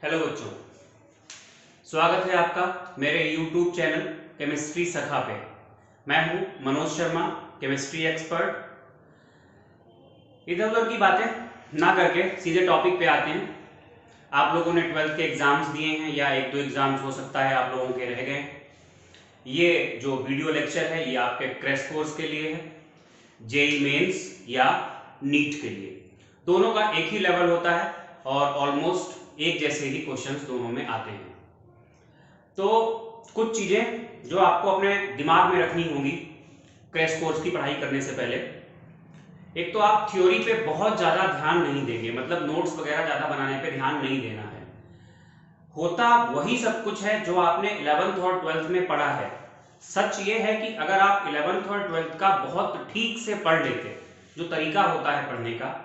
Hello बच्चों, स्वागत है आपका मेरे YouTube चैनल केमिस्ट्री सखा पे। मैं हूं मनोज शर्मा, केमिस्ट्री एक्सपर्ट। इधर उधर की बातें ना करके सीधे टॉपिक पे आते हैं। आप लोगों ने 12th के एग्जाम्स दिए हैं या एक दो एग्जाम्स हो सकता है आप लोगों के रह गए। ये जो वीडियो लेक्चर है ये आपके क्रैश कोर्स के लिए है, जेई मेंस या नीट के लिए। दोनों का एक ही लेवल होता है और ऑलमोस्ट एक जैसे ही क्वेश्चंस दोनों में आते हैं। तो कुछ चीजें जो आपको अपने दिमाग में रखनी होंगी क्रैश कोर्स की पढ़ाई करने से पहले। एक तो आप थ्योरी पे बहुत ज्यादा ध्यान नहीं देंगे, मतलब नोट्स वगैरह ज्यादा बनाने पे ध्यान नहीं देना है। होता वही सब कुछ है जो आपने 11th और 12th में पढ़ा है। सच ये है कि अगर आप 11th और 12th का बहुत ठीक से पढ़ लेते, जो तरीका होता है पढ़ने का,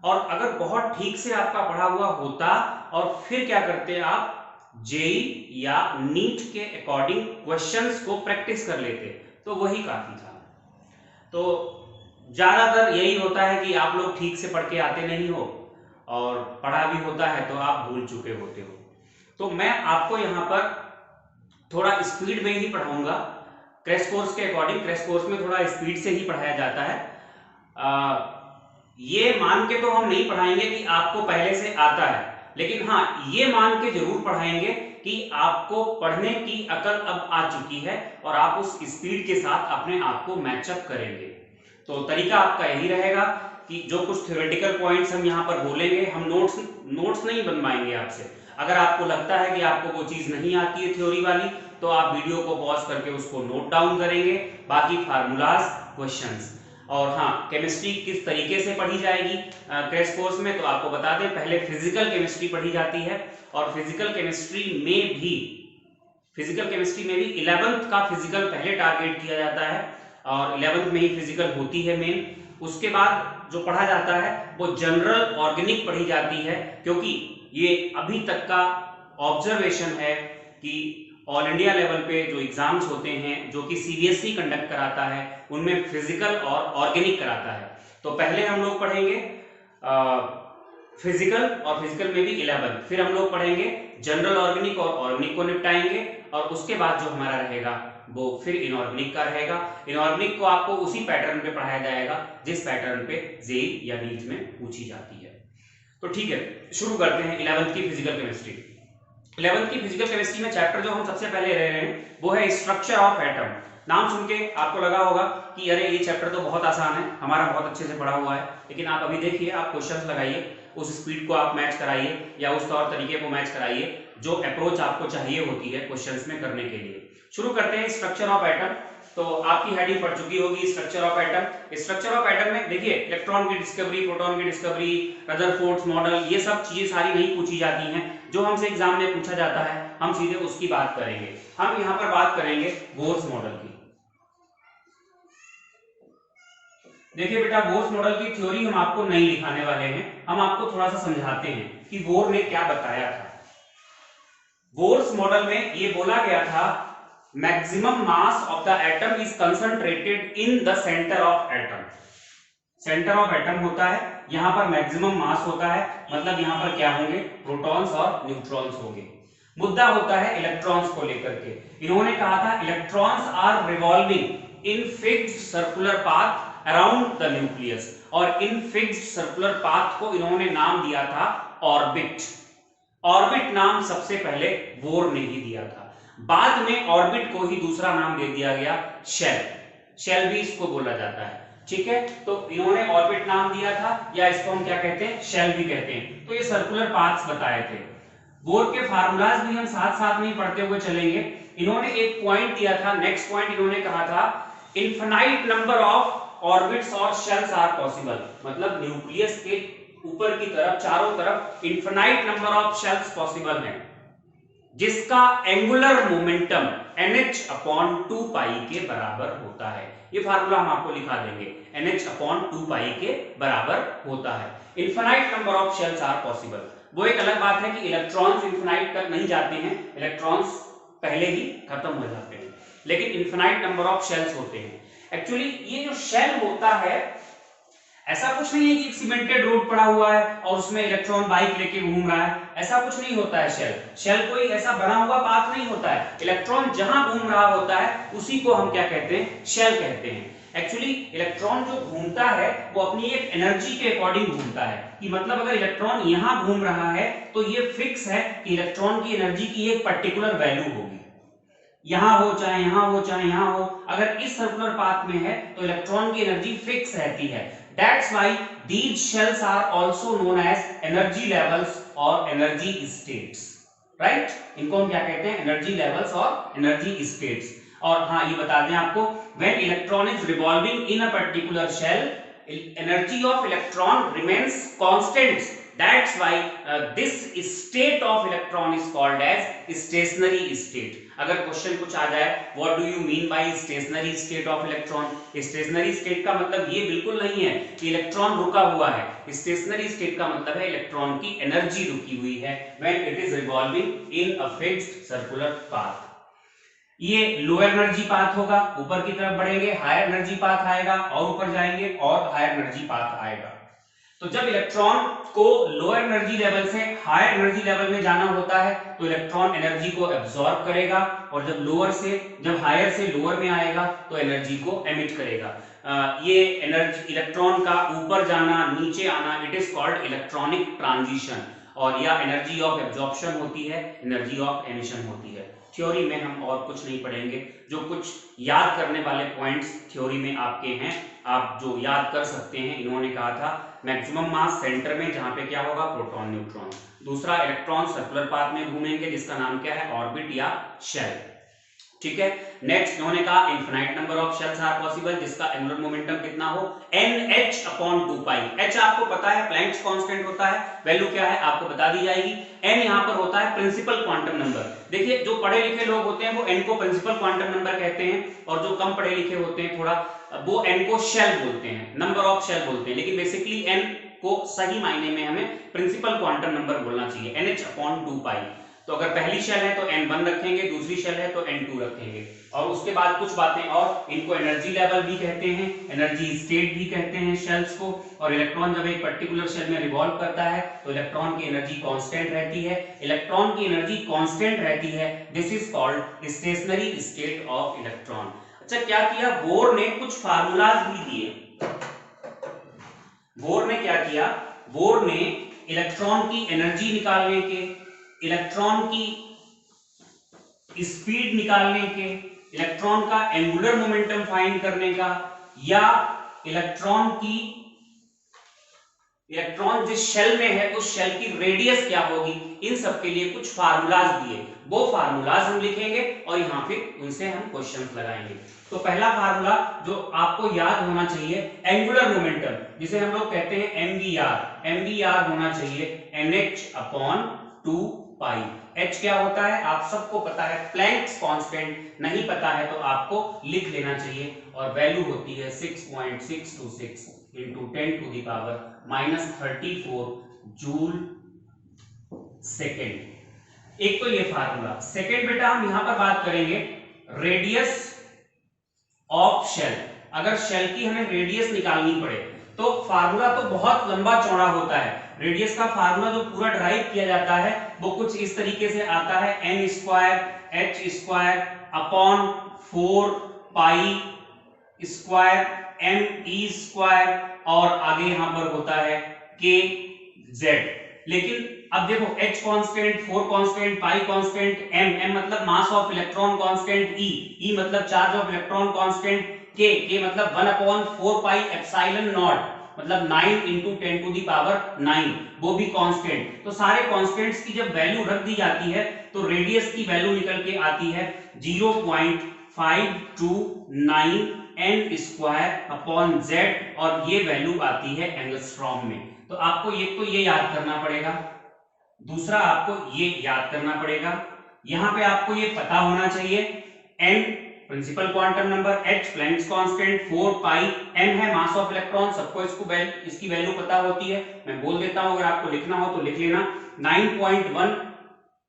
और अगर बहुत ठीक से आपका पढ़ा हुआ होता और फिर क्या करते आप जेई या नीट के अकॉर्डिंग क्वेश्चंस को प्रैक्टिस कर लेते, तो वही काफी था। तो ज्यादातर यही होता है कि आप लोग ठीक से पढ़ के आते नहीं हो और पढ़ा भी होता है तो आप भूल चुके होते हो। तो मैं आपको यहाँ पर थोड़ा स्पीड में ही पढ़ाऊंगा क्रैश कोर्स के अकॉर्डिंग। क्रैश कोर्स में थोड़ा स्पीड से ही पढ़ाया जाता है। ये मान के तो हम नहीं पढ़ाएंगे कि आपको पहले से आता है, लेकिन हाँ ये मान के जरूर पढ़ाएंगे कि आपको पढ़ने की अकल अब आ चुकी है और आप उस स्पीड के साथ अपने आप को मैचअप करेंगे। तो तरीका आपका यही रहेगा कि जो कुछ थ्योरेटिकल पॉइंट्स हम यहाँ पर बोलेंगे, हम नोट्स नहीं बनवाएंगे आपसे। अगर आपको लगता है कि आपको वो चीज नहीं आती है थ्योरी वाली, तो आप वीडियो को पॉज करके उसको नोट डाउन करेंगे, बाकी फार्मूलाज, क्वेश्चंस। और हाँ, केमिस्ट्री किस तरीके से पढ़ी जाएगी क्रैश कोर्स में, तो आपको बता दें पहले फिजिकल केमिस्ट्री पढ़ी जाती है और फिजिकल केमिस्ट्री में भी 11th का फिजिकल पहले टारगेट किया जाता है और 11th में ही फिजिकल होती है मेन। उसके बाद जो पढ़ा जाता है वो जनरल ऑर्गेनिक पढ़ी जाती है, क्योंकि ये अभी तक का ऑब्जर्वेशन है कि ऑल इंडिया लेवल पे जो एग्जाम्स होते हैं जो कि सीबीएसई कंडक्ट कराता है, उनमें फिजिकल और ऑर्गेनिक कराता है। तो पहले हम लोग पढ़ेंगे फिजिकल और फिजिकल में भी 11, फिर हम लोग पढ़ेंगे जनरल ऑर्गेनिक और ऑर्गेनिक को निपटाएंगे, और उसके बाद जो हमारा रहेगा वो फिर इनऑर्गेनिक का रहेगा। इनऑर्गेनिक को आपको उसी पैटर्न पे पढ़ाया जाएगा जिस पैटर्न पे जेई या नीट में पूछी जाती है। तो ठीक है, शुरू करते हैं 11th की फिजिकल केमिस्ट्री। 11th की फिजिकल केमिस्ट्री में चैप्टर जो हम सबसे पहले ले रहे हैं वो है स्ट्रक्चर ऑफ एटम। नाम सुन के आपको लगा होगा कि अरे ये चैप्टर तो बहुत आसान है, हमारा बहुत अच्छे से पढ़ा हुआ है, लेकिन आप अभी देखिए, आप क्वेश्चंस लगाइए, उस स्पीड को आप मैच कराइए या उस तौर तरीके को मैच कराइए जो अप्रोच आपको चाहिए होती है क्वेश्चंस में करने के लिए। शुरू करते हैं स्ट्रक्चर ऑफ एटम। तो आपकी हेडिंग पढ़ चुकी होगी structure of atom. Structure of atom में देखिए इलेक्ट्रॉन की डिस्कवरी, प्रोटॉन की डिस्कवरी, रदरफोर्ड्स मॉडल, ये सब चीजें सारी नहीं पूछी जाती हैं। जो हमसे एग्जाम में पूछा जाता है हम सीधे उसकी बात करेंगे। हम यहाँ पर बात करेंगे बोर्स मॉडल की। देखिए बेटा, बोर्स मॉडल की थ्योरी हम आपको नहीं लिखाने वाले हैं, हम आपको थोड़ा सा समझाते हैं कि बोर ने क्या बताया था। बोर्स मॉडल में ये बोला गया था maximum mass of the atom is concentrated in the centre of atom. Centre of atom होता है, यहां पर मैक्सिमम मास होता है, मतलब यहां पर क्या होंगे, प्रोटॉन्स और न्यूट्रॉन्स होंगे। मुद्दा होता है इलेक्ट्रॉन्स को लेकर के। इन्होंने कहा था electrons are revolving in fixed circular path around the nucleus, और इन फिक्स्ड सर्कुलर पाथ को इन्होंने नाम दिया था ऑर्बिट। ऑर्बिट नाम सबसे पहले बोर ने ही दिया था, बाद में ऑर्बिट को ही दूसरा नाम दे दिया गया शेल। शेल भी इसको बोला जाता है, ठीक है। तो इन्होंने ऑर्बिट नाम दिया था, या इसको हम क्या कहते हैं, शेल भी कहते हैं। तो ये सर्कुलर पाथ्स बताए थे। बोर के फार्मूलाज भी हम साथ साथ में पढ़ते हुए चलेंगे। इन्होंने एक पॉइंट दिया था, नेक्स्ट पॉइंट इन्होंने कहा था इनफिनाइट नंबर ऑफ ऑर्बिट्स और शेल्स आर पॉसिबल, मतलब न्यूक्लियस के ऊपर की तरफ, चारों तरफ infinite number of shells possible हैं, जिसका एंगुलर मोमेंटम NH/2π के बराबर होता है। ये फार्मूला हम आपको लिखा देंगे, NH/2π के बराबर होता है। Infinite number of shells are possible. वो एक अलग बात है कि इलेक्ट्रॉन्स इनफिनाइट तक नहीं जाते हैं, इलेक्ट्रॉन्स पहले ही खत्म हो जाते हैं, लेकिन इनफिनाइट नंबर ऑफ शेल्स होते हैं। एक्चुअली ये जो शेल होता है, ऐसा कुछ नहीं है कि एक सीमेंटेड रोड पड़ा हुआ है और उसमें इलेक्ट्रॉन बाइक लेके घूम रहा है, ऐसा कुछ नहीं होता है। शेल कोई ऐसा बना हुआ पाथ नहीं होता है। इलेक्ट्रॉन जहां घूम रहा होता है उसी को हम क्या कहते हैं, शेल कहते हैं। एक्चुअली इलेक्ट्रॉन जो घूमता है वो अपनी एक एनर्जी के अकॉर्डिंग घूमता है, कि मतलब अगर इलेक्ट्रॉन यहां घूम रहा है तो ये फिक्स है कि इलेक्ट्रॉन की एनर्जी की एक पर्टिकुलर वैल्यू होगी, यहां हो चाहे यहां हो चाहे यहां हो। अगर इस सर्कुलर पाथ में है तो इलेक्ट्रॉन की एनर्जी फिक्स रहती है। That's why these shells are also known as energy levels or energy states, right? इनको हम क्या कहते हैं, एनर्जी लेवल्स और एनर्जी स्टेट्स। और हाँ ये बता दें आपको, when electron is revolving in a particular shell, energy of electron remains constant. That's why this state of electron is called as stationary state. अगर क्वेश्चन कुछ आ जाए, what do you mean by stationery state of electron, stationery state का मतलब ये बिल्कुल नहीं है कि इलेक्ट्रॉन रुका हुआ है। स्टेशनरी स्टेट का मतलब है इलेक्ट्रॉन की एनर्जी रुकी हुई है when it is revolving in a fixed circular path. ये लोअर एनर्जी पाथ होगा, ऊपर की तरफ बढ़ेंगे हायर एनर्जी पाथ आएगा, और ऊपर जाएंगे और हायर एनर्जी पाथ आएगा। तो जब इलेक्ट्रॉन को लोअर एनर्जी लेवल से हायर एनर्जी लेवल में जाना होता है तो इलेक्ट्रॉन एनर्जी को एब्जॉर्ब करेगा, और जब हायर से लोअर में आएगा तो एनर्जी को एमिट करेगा। ये एनर्जी इलेक्ट्रॉन का ऊपर जाना नीचे आना, it is called electronic transition, और या एनर्जी ऑफ एब्जॉर्प्शन होती है, एनर्जी ऑफ एमिशन होती है। थ्योरी में हम और कुछ नहीं पढ़ेंगे, जो कुछ याद करने वाले पॉइंट्स थ्योरी में आपके हैं, आप जो याद कर सकते हैं। इन्होंने कहा था मैक्सिमम मास सेंटर में, जहां पे क्या होगा, प्रोटॉन न्यूट्रॉन। दूसरा, इलेक्ट्रॉन सर्कुलर पाथ में घूमेंगे, जिसका नाम क्या है, ऑर्बिट या शेल। ठीक है। नेक्स्ट इन्होंने कहा infinite number of shells are possible, जिसका एंगुलर मोमेंटम कितना हो, NH/2π। H आपको पता है प्लैंक्स कांस्टेंट होता है, वैल्यू क्या है आपको बता दी जाएगी। n यहां पर होता है प्रिंसिपल क्वांटम नंबर। देखिए जो पढ़े लिखे लोग होते हैं वो n को प्रिंसिपल क्वांटम नंबर कहते हैं, और जो कम पढ़े लिखे होते हैं थोड़ा, वो n को शेल बोलते हैं, नंबर ऑफ शेल बोलते हैं। लेकिन बेसिकली n को सही मायने में हमें प्रिंसिपल क्वांटम नंबर बोलना चाहिए, NH/2π। तो अगर पहली शेल है तो n1 रखेंगे, दूसरी शेल है तो n2 रखेंगे। और उसके बाद कुछ बातें और, इनको एनर्जी लेवल भी कहते हैं, एनर्जी स्टेट भी कहते हैं शेल्स को। और इलेक्ट्रॉन जब एक पर्टिकुलर शेल में रिवॉल्व करता है तो इलेक्ट्रॉन की एनर्जी कांस्टेंट रहती है। इलेक्ट्रॉन की एनर्जी कांस्टेंट रहती है, this is called stationery state of electron. अच्छा, क्या किया बोर ने, कुछ फार्मूलाज भी दिए। बोर ने क्या किया, बोर ने इलेक्ट्रॉन की एनर्जी निकालने के, इलेक्ट्रॉन की स्पीड निकालने के, इलेक्ट्रॉन का एंगुलर मोमेंटम फाइंड करने का, या इलेक्ट्रॉन जिस शेल में है उस शेल की रेडियस क्या होगी, इन सब के लिए कुछ फार्मूलाज दिए। वो फार्मूलाज हम लिखेंगे और यहां पे उनसे हम क्वेश्चंस लगाएंगे। तो पहला फार्मूला जो आपको याद होना चाहिए, एंगुलर मोमेंटम, जिसे हम लोग कहते हैं MVR होना चाहिए NH/2π। H क्या होता है आप सबको पता है, प्लैंक्स कांस्टेंट। नहीं पता है तो आपको लिख लेना चाहिए, और वैल्यू होती है 6.626 into 10⁻34 जूल सेकेंड। एक तो ये फार्मूला। सेकेंड बेटा हम यहां पर बात करेंगे रेडियस ऑफ शेल। अगर शेल की हमें रेडियस निकालनी पड़े तो फार्मूला तो बहुत लंबा चौड़ा होता है। रेडियस का फार्मूला जो पूरा ड्राइव किया जाता है वो कुछ इस तरीके से आता है, n²h²/4π²me², और आगे यहां पर होता है kz। लेकिन अब देखो h कांस्टेंट, 4 कांस्टेंट, पाई कांस्टेंट, m मतलब mass of electron constant, e मतलब charge of electron constant, k मतलब 1/4πε0 मतलब 9 × 10⁹, वो भी कांस्टेंट। तो सारे कांस्टेंट्स की जब वैल्यू रख दी जाती है तो रेडियस की वैल्यू निकल के आती है 0.529 n²/z, और ये वैल्यू आती है एंगस्ट्रॉम में। तो आपको एक तो ये याद करना पड़ेगा, दूसरा आपको ये याद करना पड़ेगा, यहां पे आपको ये पता होना चाहिए n principal quantum number, h Planck's constant, 4π, m है मास ऑफ इलेक्ट्रॉन, सबको इसकी वैल्यू पता होती है। मैं बोल देता हूं, अगर आपको लिखना हो तो लिख लेना, 9.1 ×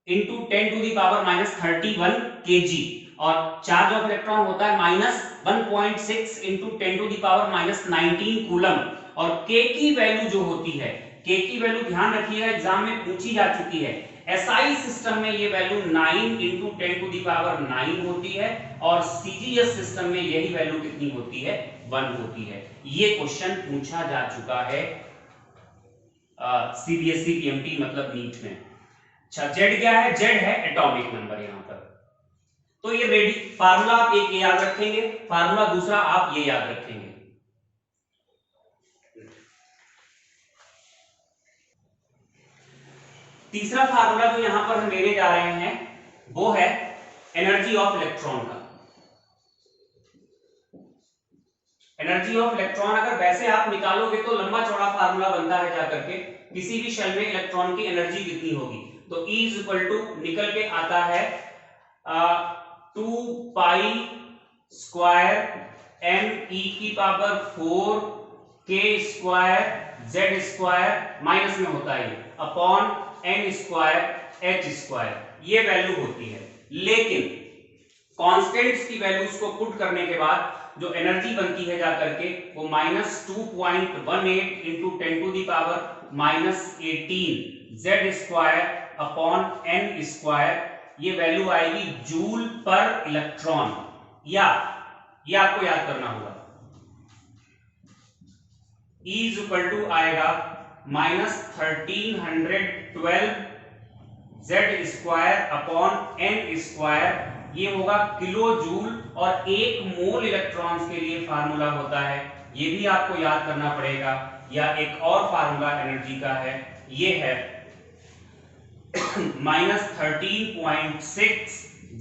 10⁻31 kg, और चार्ज ऑफ इलेक्ट्रॉन होता है -1.6 × 10⁻19 कूलम, और के की वैल्यू जो होती है, के की वैल्यू ध्यान रखिएगा एग्जाम में पूछी जा चुकी है। एसआई सिस्टम में ये value 9 into 10 to the power 9 होती है और सीजीएस सिस्टम में यही वैल्यू कितनी होती है, 1 होती है। ये क्वेश्चन पूछा जा चुका है सीबीएसई पीएमटी मतलब नीट में। अच्छा, जेड क्या है, जेड है एटॉमिक नंबर यहां पर। तो ये रेडी फार्मूला आप एक ये याद रखेंगे, फार्मूला दूसरा आप ये याद रखेंगे। तीसरा फार्मूला जो यहां पर हम लेने जा रहे हैं वो है एनर्जी ऑफ इलेक्ट्रॉन का। एनर्जी ऑफ इलेक्ट्रॉन अगर वैसे आप निकालोगे तो लंबा चौड़ा फार्मूला बनता है जाकर के, किसी भी शेल में इलेक्ट्रॉन की एनर्जी कितनी होगी, तो E इक्वल टू निकल के आता है 2 पाई स्क्वायर m e की power 4 k square z square minus में होता है upon n square h square, ये वैल्यू होती है। लेकिन कांस्टेंट्स की वैल्यूज को पुट करने के बाद जो एनर्जी बनती है जाकर के वो -2.18 into 10 to the power -18 z square upon n square, ये वैल्यू आएगी जूल पर इलेक्ट्रॉन। या ये आपको याद करना होगा, E इज इक्वल टू आएगा -1312 z square upon n square, ये होगा किलो जूल और 1 मोल इलेक्ट्रॉन्स के लिए फार्मूला होता है, ये भी आपको याद करना पड़ेगा। या एक और फार्मूला एनर्जी का है, ये है -13.6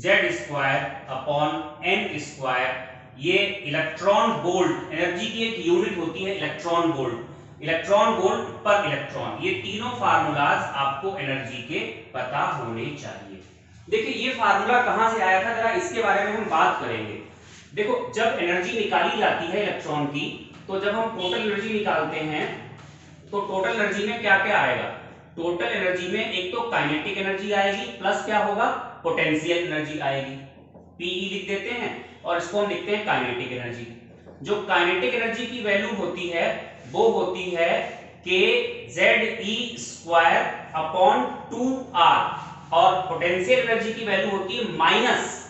z square upon n square, ये इलेक्ट्रॉन वोल्ट, एनर्जी की एक यूनिट होती है इलेक्ट्रॉन वोल्ट, इलेक्ट्रॉन वोल्ट पर इलेक्ट्रॉन। ये तीनों फार्मूलाज आपको एनर्जी के पता होने चाहिए। देखिए ये फार्मूला कहां से आया था, जरा इसके बारे में हम बात करेंगे। देखो जब एनर्जी निकाली जाती है इलेक्ट्रॉन की, तो जब हम टोटल एनर्जी निकालते हैं तो टोटल एनर्जी में क्या क्या आएगा, टोटल एनर्जी में एक तो काइनेटिक एनर्जी आएगी प्लस क्या होगा, पोटेंशियल एनर्जी आएगी, पीई लिख देते हैं और इसको हम लिखते हैं काइनेटिक एनर्जी। जो काइनेटिक एनर्जी की वैल्यू होती है वो होती है के z e square upon 2r और पोटेंशियल एनर्जी की वैल्यू होती है minus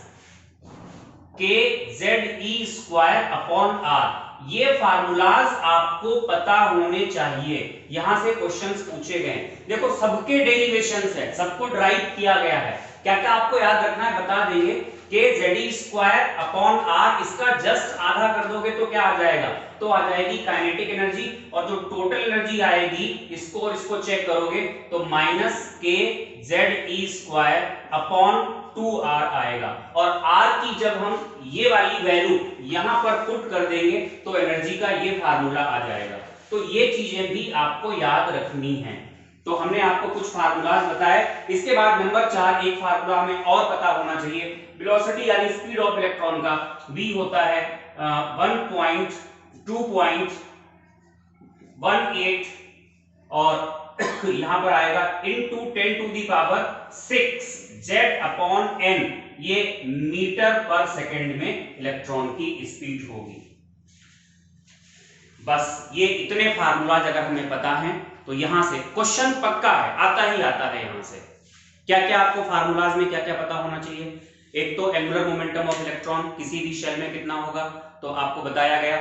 k z e square upon r. ये फार्मूलाज आपको पता होने चाहिए, यहां से क्वेश्चंस पूछे गए। देखो सबके डेरिवेशंस है, सबको ड्राइव किया गया है, क्या क्या आपको याद रखना है बता देंगे। K z e square upon r, इसका जस्ट आधा कर दोगे तो क्या आ जाएगा, तो आ जाएगी काइनेटिक एनर्जी, और जो टोटल एनर्जी आएगी इसको और इसको चेक करोगे तो minus k z e square upon 2r आएगा। और r की जब हम ये वाली वैल्यू यहां पर पुट कर देंगे तो एनर्जी का ये फार्मूला आ जाएगा। तो ये चीजें भी आपको याद रखनी है। तो हमने आपको कुछ फार्मूलाज बताए। इसके बाद नंबर 4 एक फार्मूला हमें और पता होना चाहिए, वेलोसिटी यानी स्पीड ऑफ इलेक्ट्रॉन का v होता है 1.2.18 और यहां पर आएगा into 10 to the power 6 z upon n, ये मीटर पर सेकंड में इलेक्ट्रॉन की स्पीड होगी। बस ये इतने फार्मूलाज अगर हमें पता है तो यहां से क्वेश्चन पक्का है, आता ही आता है। यहां से क्या क्या आपको फार्मूलाज में क्या क्या पता होना चाहिए, एक तो एंगुलर मोमेंटम ऑफ इलेक्ट्रॉन किसी भी शेल में कितना होगा, तो आपको बताया गया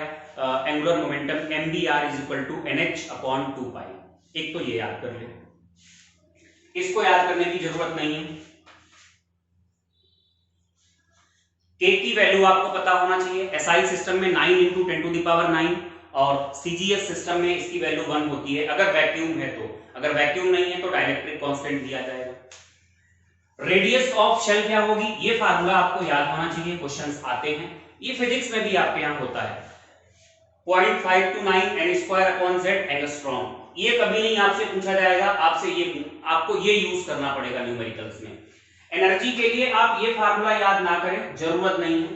angular momentum mvr is equal to nh upon 2 pi. एक तो ये याद कर ले, इसको याद करने की जरूरत नहीं है। k की वैल्यू आपको पता होना चाहिए, एसआई सिस्टम में 9 इंटू 10 टू दी पावर 9 और सीजीएस सिस्टम में इसकी वैल्यू 1 होती है अगर वैक्यूम है तो, अगर वैक्यूम नहीं है तो डाइलेक्ट्रिक कांस्टेंट दिया जाएगा। रेडियस ऑफ शेल क्या होगी, ये फार्मूला आपको याद होना चाहिए, क्वेश्चंस आते हैं, ये फिजिक्स में भी आपके यहां होता है 0.529 n square upon z angstrom. ये कभी नहीं आपसे पूछा जाएगा, आपसे ये आपको ये यूज करना पड़ेगा न्यूमेरिकल्स में। एनर्जी के लिए आप ये फार्मूला याद ना करें, जरूरत नहीं है।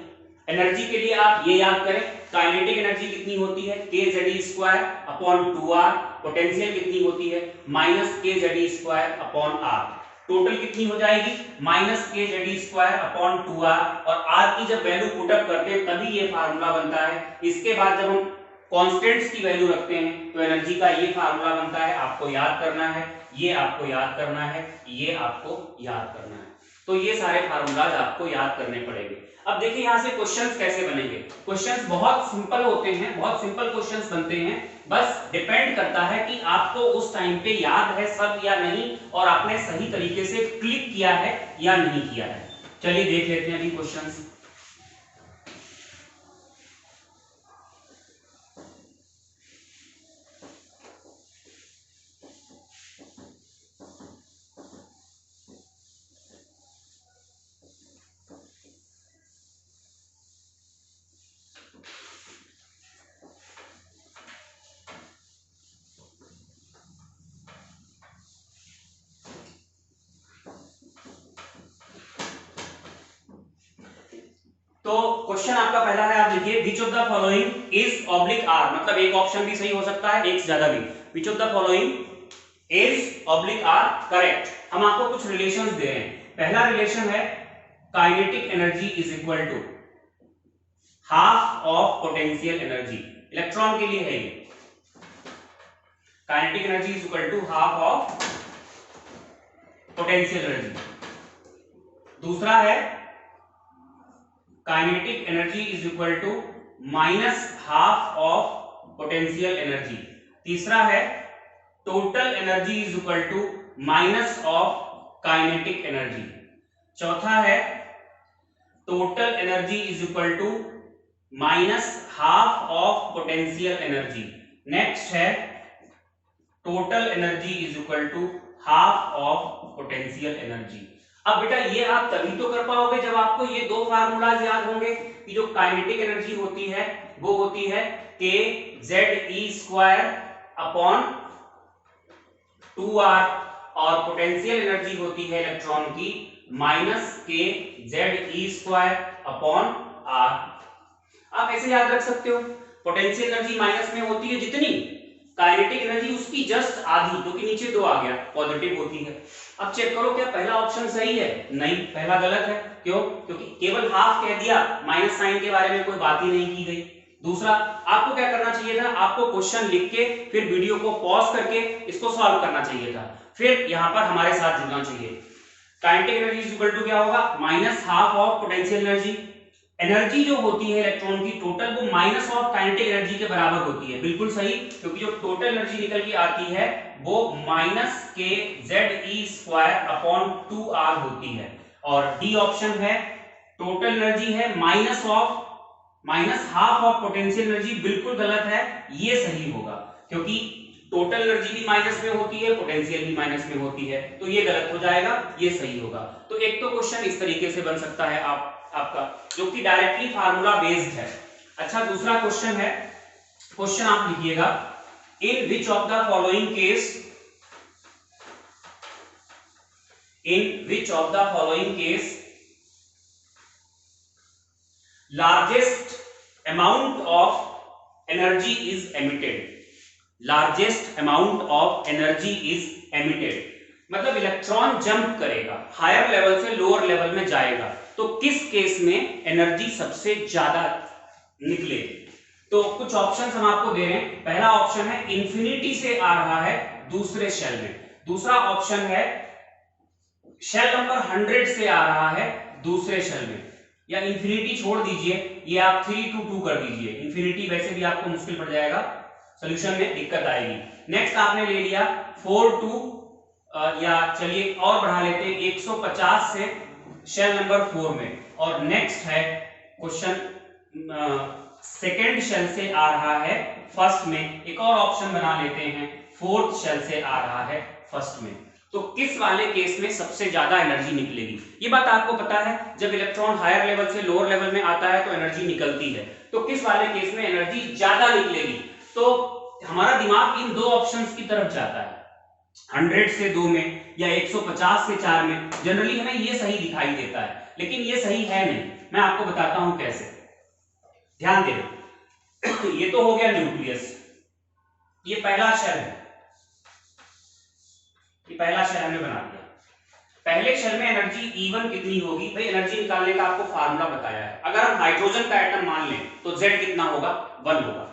एनर्जी के लिए आप ये याद करें काइनेटिक एनर्जी कितनी होती है के z e square upon 2r, potential कितनी होती है minus k z e square upon r, total कितनी हो जाएगी minus k z e square upon 2r, और r की जब वैल्यू पुट अप करते हैं तभी ये फार्मूला बनता है। इसके बाद जब हम कांस्टेंट्स की वैल्यू रखते हैं तो एनर्जी का ये फार्मूला बनता है, आपको याद करना है, ये आपको याद करना है, ये आपको याद करना है। तो ये सारे फार्मूलाज आपको याद करने पड़ेंगे। अब देखिए यहां से क्वेश्चंस कैसे बनेंगे। क्वेश्चंस बहुत सिंपल होते हैं, बहुत सिंपल क्वेश्चंस बनते हैं, बस डिपेंड करता है कि आपको उस टाइम पे याद है सब या नहीं, और आपने सही तरीके से क्लिक किया है या नहीं किया है। चलिए देख लेते हैं अभी क्वेश्चंस। तो क्वेश्चन आपका पहला है, आप देखिए, which of the following is oblique are, मतलब एक ऑप्शन भी सही हो सकता है, एक से ज्यादा भी। Which of the following is oblique are correct. हम आपको कुछ रिलेशंस दे रहे हैं। पहला रिलेशन है kinetic energy is equal to half of potential energy, electron के लिए है ये। Kinetic energy is equal to half of potential energy. दूसरा है kinetic energy is equal to minus half of potential energy. तीसरा है total energy is equal to minus of kinetic energy. चौथा है total energy is equal to minus half of potential energy. Next है total energy is equal to half of potential energy. अब बेटा ये आप तभी तो कर पाओगे जब आपको ये दो फार्मूलाज याद होंगे कि जो काइनेटिक एनर्जी होती है वो होती है k ZE² अपॉन 2r, और पोटेंशियल एनर्जी होती है इलेक्ट्रॉन की minus k ZE² upon r। आप ऐसे याद रख सकते हो, पोटेंशियल एनर्जी माइनस में होती है जितनी, काइनेटिक एनर्जी उसकी जस्ट आधी, जो कि नीचे 2 आ गया, पॉजिटिव होती है। अब चेक करो क्या पहला ऑप्शन सही है? नहीं, पहला गलत है। क्यों? क्योंकि केवल हाफ कह दिया, माइनस साइन के बारे में कोई बात ही नहीं की गई। दूसरा, आपको क्या करना चाहिए था, आपको क्वेश्चन लिख के फिर वीडियो को पॉज करके इसको सॉल्व करना चाहिए था, फिर यहां पर हमारे साथ जुड़ना चाहिए। Kinetic energy is equal to क्या होगा, minus half of potential energy. Energy जो होती है इलेक्ट्रॉन की टोटल, वो माइनस ऑफ काइनेटिक एनर्जी के बराबर होती है। बिल्कुल सही, क्योंकि जो टोटल एनर्जी निकल के आती है वो minus k ZE² upon 2r होती है। और डी ऑप्शन है टोटल एनर्जी है minus half of potential energy, बिल्कुल गलत है, ये सही होगा, क्योंकि टोटल एनर्जी भी माइनस में होती है, पोटेंशियल भी माइनस में होती है, तो ये गलत हो जाएगा, ये सही होगा। तो एक तो क्वेश्चन इस तरीके से बन सकता है आपका, जो कि डायरेक्टली फार्मूला बेस्ड है। अच्छा, दूसरा क्वेश्चन है, क्वेश्चन आप लिखिएगा, in which of the following case largest amount of energy is emitted. Largest amount of energy is emitted मतलब इलेक्ट्रॉन जंप करेगा, हायर लेवल से लोअर लेवल में जाएगा, तो किस केस में एनर्जी सबसे ज्यादा निकलेगी। तो कुछ ऑप्शंस हम आपको दे रहे हैं। पहला ऑप्शन है इंफिनिटी से आ रहा है दूसरे शेल में। दूसरा ऑप्शन है शेल नंबर 100 से आ रहा है दूसरे शेल में, या इंफिनिटी छोड़ दीजिए, ये आप 3 to 2 कर दीजिए। इंफिनिटी वैसे भी आपको मुश्किल पड़ जाएगा, सॉल्यूशन में दिक्कत आएगी। नेक्स्ट आपने ले लिया 4 to या चलिए और बढ़ा लेते हैं 150 से शेल नंबर 4 में। और नेक्स्ट है क्वेश्चन सेकेंड शेल से आ रहा है फर्स्ट में। एक और ऑप्शन बना लेते हैं, फोर्थ शेल से आ रहा है फर्स्ट में। तो किस वाले केस में सबसे ज्यादा एनर्जी निकलेगी, ये बात आपको पता है। जब इलेक्ट्रॉन हायर लेवल से लोअर लेवल में आता है तो एनर्जी निकलती है, तो किस वाले केस में एनर्जी ज्यादा निकलेगी। तो हमारा दिमाग इन दो ऑप्शंस की तरफ जाता है, 100 से 2 में या 150 से 4 में। जनरली हमें ये सही दिखाई देता है, लेकिन ये सही है नहीं। मैं आपको बताता हूं कैसे, ध्यान देना। ये तो हो गया न्यूक्लियस, ये पहला शेल है, ये पहला शेल हमने बना दिया। पहले शेल में एनर्जी E1 कितनी होगी भाई, एनर्जी निकालने का आपको फार्मूला बताया है। अगर हम हाइड्रोजन का एटम मान लें तो Z कितना होगा, 1 होगा।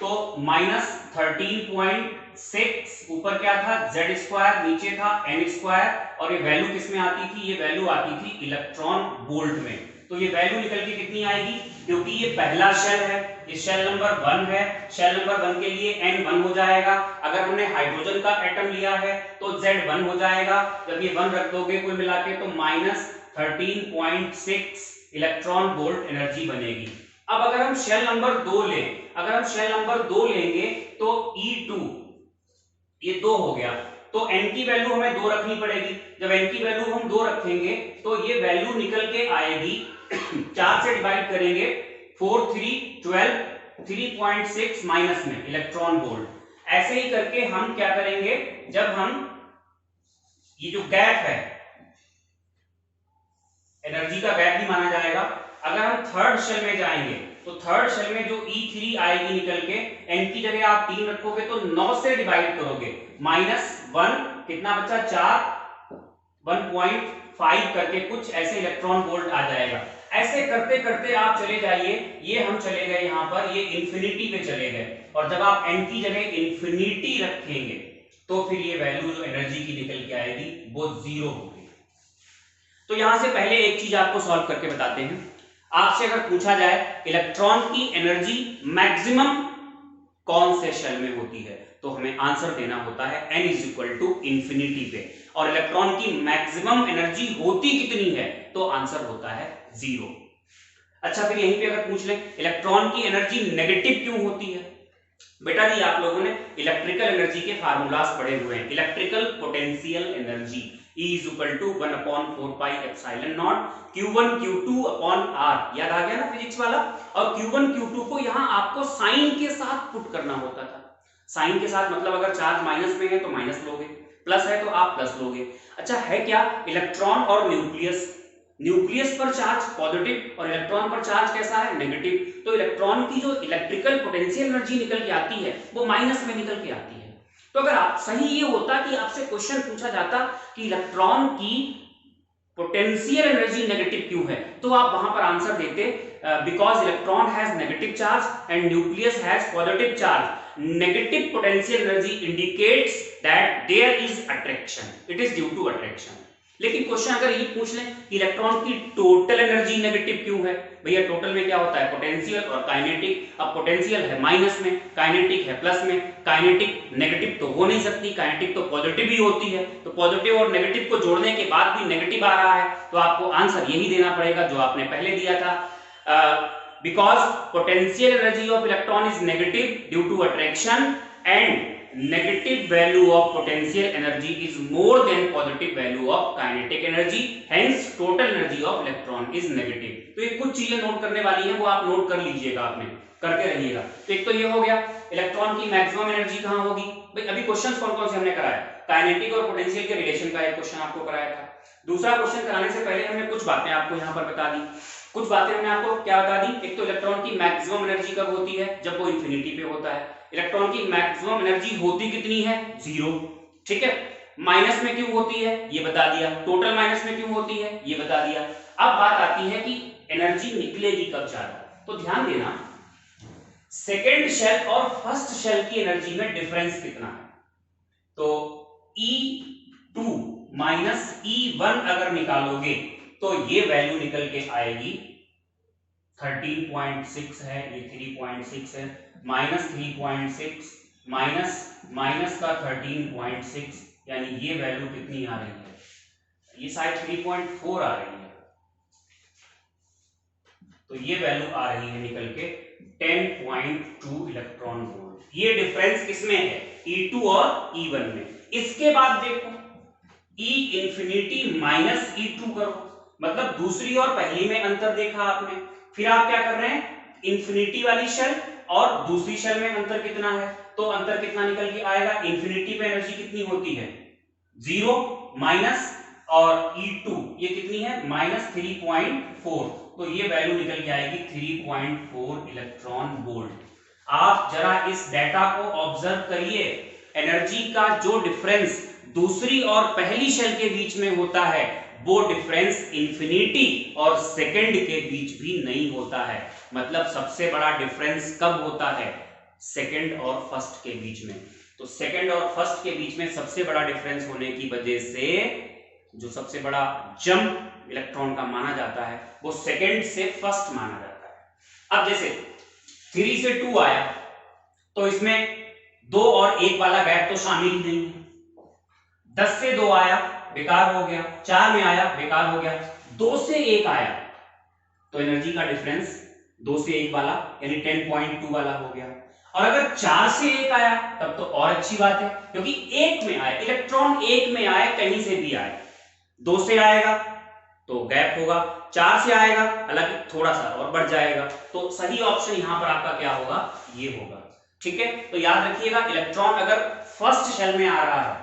तो -13.6 ऊपर क्या था z स्क्वायर, नीचे था n स्क्वायर, और ये वैल्यू किसमें आती थी, ये वैल्यू आती थी इलेक्ट्रॉन वोल्ट में। तो ये वैल्यू निकल के कितनी आएगी, क्योंकि ये पहला शेल है, ये शेल नंबर 1 है, शेल नंबर 1 के लिए n 1 हो जाएगा। अगर हमने हाइड्रोजन का एटम लिया है तो z 1 हो जाएगा, जब ये 1 रख दोगे कुल मिला के तो -13.6 इलेक्ट्रॉन वोल्ट एनर्जी बनेगी। अब अगर हम शेल नंबर 2 लें, अगर हम शेल नंबर 2 लेंगे तो E2 ये 2 हो गया, तो n की वैल्यू हमें 2 रखनी पड़ेगी। जब n की वैल्यू हम 2 रखेंगे तो ये वैल्यू निकल के आएगी 4 से डिवाइड करेंगे 4 3 12 3.6 माइनस में इलेक्ट्रॉन वोल्ट। ऐसे ही करके हम क्या करेंगे, जब हम ये जो गैप है एनर्जी का गैप भी माना जाएगा। अगर हम थर्ड शेल में जाएंगे तो थर्ड शेल में जो E3 आएगी निकल के, n की जगह आप 3 रखोगे तो 9 से डिवाइड करोगे, -1 कितना बचा 4 1.5 करके कुछ ऐसे इलेक्ट्रॉन वोल्ट आ जाएगा। ऐसे करते करते आप चले जाइए, ये हम चले गए यहां पर, ये इंफिनिटी पे चले गए, और जब आप n की जगह इंफिनिटी रखेंगे तो फिर ये वैल्यू जो एनर्जी की निकल के आएगी वो 0 होगी। तो यहां से पहले एक चीज आपको सॉल्व करके बताते हैं। आपसे अगर पूछा जाए इलेक्ट्रॉन की एनर्जी मैक्सिमम कौन से शेल में होती है, तो हमें आंसर देना होता है n ∞ पे, और इलेक्ट्रॉन की मैक्सिमम एनर्जी होती कितनी है, तो आंसर होता है 0। अच्छा, फिर यहीं पे अगर पूछ ले इलेक्ट्रॉन की एनर्जी नेगेटिव क्यों होती है, बेटा जी आप लोगों ने इलेक्ट्रिकल एनर्जी के फार्मूलास पढ़े हुए हैं। Electrical potential energy E = 1/4πε0 Q1 Q2 upon R, याद आ गया ना फिजिक्स वाला। और Q1 Q2 को यहां आपको साइन के साथ पुट करना होता था। साइन के साथ मतलब अगर चार्ज माइनस में है तो माइनस लोगे, प्लस है तो आप प्लस लोगे। अच्छा, है क्या इलेक्ट्रॉन और न्यूक्लियस, न्यूक्लियस पर चार्ज पॉजिटिव और इलेक्ट्रॉन पर चार्ज कैसा है नेगेटिव, तो इलेक्ट्रॉन की जो इलेक्ट्रिकल पोटेंशियल एनर्जी निकल के आती है वो माइनस में निकल के आती है। तो अगर आप सही ये होता कि आपसे क्वेश्चन पूछा जाता कि इलेक्ट्रॉन की पोटेंशियल एनर्जी नेगेटिव क्यों है, तो आप वहां पर आंसर देते because electron has negative charge and nucleus has positive charge. Negative potential energy indicates that there is attraction, it is due to attraction. लेकिन क्वेश्चन अगर ये पूछ लें कि इलेक्ट्रॉन की टोटल एनर्जी नेगेटिव क्यों है, भैया टोटल में क्या होता है पोटेंशियल और काइनेटिक। अब पोटेंशियल है माइनस में, काइनेटिक है प्लस में, काइनेटिक नेगेटिव तो हो नहीं सकती, काइनेटिक तो पॉजिटिव ही होती है, तो पॉजिटिव और नेगेटिव को जोड़ने के बाद भी नेगेटिव आ रहा है, तो आपको आंसर यही देना पड़ेगा जो आपने पहले दिया था। Because potential energy of electron is negative due to attraction and negative value of potential energy is more than positive value of kinetic energy, hence total energy of electron is negative। तो ये कुछ चीजें note करने वाली हैं, वो आप note कर लीजिएगा, आपने करके रहिएगा। तो एक तो ये हो गया इलेक्ट्रॉन की मैक्सिमम एनर्जी कहाँ होगी। भाई अभी क्वेश्चंस कौन कौन से हमने कराया, काइनेटिक और पोटेंशियल के रिलेशन का एक क्वेश्चन आपको कराया था। दूसरा क्वेश्चन कराने से पहले हमने कुछ बातें आपको यहाँ पर बता दी, कुछ बातें हमने आपको क्या बता दी। एक तो इलेक्ट्रॉन की मैक्सिमम एनर्जी कब होती है, जब वो इंफिनिटी पे होता है। इलेक्ट्रॉन की मैक्सिमम एनर्जी होती कितनी है 0, ठीक है। माइनस में क्यों होती है ये बता दिया, टोटल माइनस में क्यों होती है ये बता दिया। अब बात आती है कि एनर्जी निकलेगी कब ज्यादा, तो ध्यान देना सेकेंड शेल और फर्स्ट शेल की एनर्जी में डिफरेंस कितना है। तो E2 माइनस E1 अगर निकालोगे तो ये वैल्यू निकल के आएगी 13.6 है, ये 3.6 है, -3.6 माइनस का 13.6, यानी ये वैल्यू कितनी आ रही है, ये शायद 3.4 आ रही है, तो ये वैल्यू आ रही है निकल के 10.2 इलेक्ट्रॉन वोल्ट। ये डिफरेंस किसमें है E2 और E1 में। इसके बाद देखो E इंफिनिटी माइनस E2 करो, मतलब दूसरी और पहली में अंतर देखा आपने। फिर आप क्या कर रहे हैं, इंफिनिटी वाली शेल और दूसरी शेल में अंतर कितना है, तो अंतर कितना निकल के आएगा। इंफिनिटी पे एनर्जी कितनी होती है 0 माइनस, और E2 ये कितनी है -3.4, तो ये वैल्यू निकल के आएगी 3.4 इलेक्ट्रॉन वोल्ट। आप जरा इस डाटा को ऑब्जर्व करिए, एनर्जी का जो डिफरेंस दूसरी और पहली शेल के बीच में होता है वो डिफरेंस इंफिनिटी और सेकंड के बीच भी नहीं होता है। मतलब सबसे बड़ा डिफरेंस कब होता है, सेकंड और फर्स्ट के बीच में। तो सेकंड और फर्स्ट के बीच में सबसे बड़ा डिफरेंस होने की वजह से जो सबसे बड़ा जंप इलेक्ट्रॉन का माना जाता है वो सेकंड से फर्स्ट माना जाता है। अब जैसे 3 से 2 आया तो इसमें 2 और 1 वाला गैप तो शामिल ही नहीं है। 10 से 2 आया बेकार हो गया, 4 में आया बेकार हो गया, 2 से 1 आया तो एनर्जी का डिफरेंस 2 से 1 वाला यानी 10.2 वाला हो गया। और अगर 4 से 1 आया तब तो और अच्छी बात है, क्योंकि 1 में आए इलेक्ट्रॉन, 1 में आए कहीं से भी आए, 2 से आएगा तो गैप होगा, 4 से आएगा हालांकि थोड़ा सा और बढ़ जाएगा, तो सही ऑप्शन यहां पर आपका क्या होगा, ये होगा। ठीक है, तो याद रखिएगा इलेक्ट्रॉन अगर फर्स्ट शेल में आ रहा है,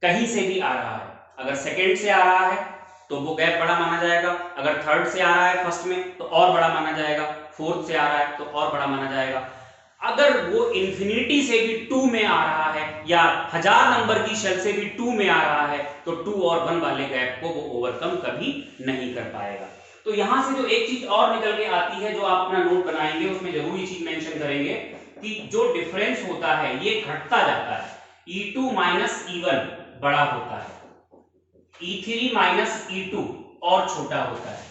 कहीं से भी आ रहा है, अगर सेकेंड से आ रहा है तो वो गैप बड़ा माना जाएगा, अगर थर्ड से आ रहा है फर्स्ट में तो और बड़ा माना जाएगा, फोर्थ से आ रहा है तो और बड़ा माना जाएगा। अगर वो इंफिनिटी से भी 2 में आ रहा है या 1000 नंबर की शेल से भी 2 में आ रहा है तो 2 और 1 वाले गैप को वो ओवरकम कभी नहीं कर पाएगा। तो यहां से जो एक चीज और निकल के आती है, जो आप अपना नोट बनाएंगे उसमें जरूर ये चीज मेंशन करेंगे कि जो डिफरेंस होता है ये घटता जाता है, E2 माइनस E1 बड़ा होता है, E3 माइनस E2 और छोटा होता है,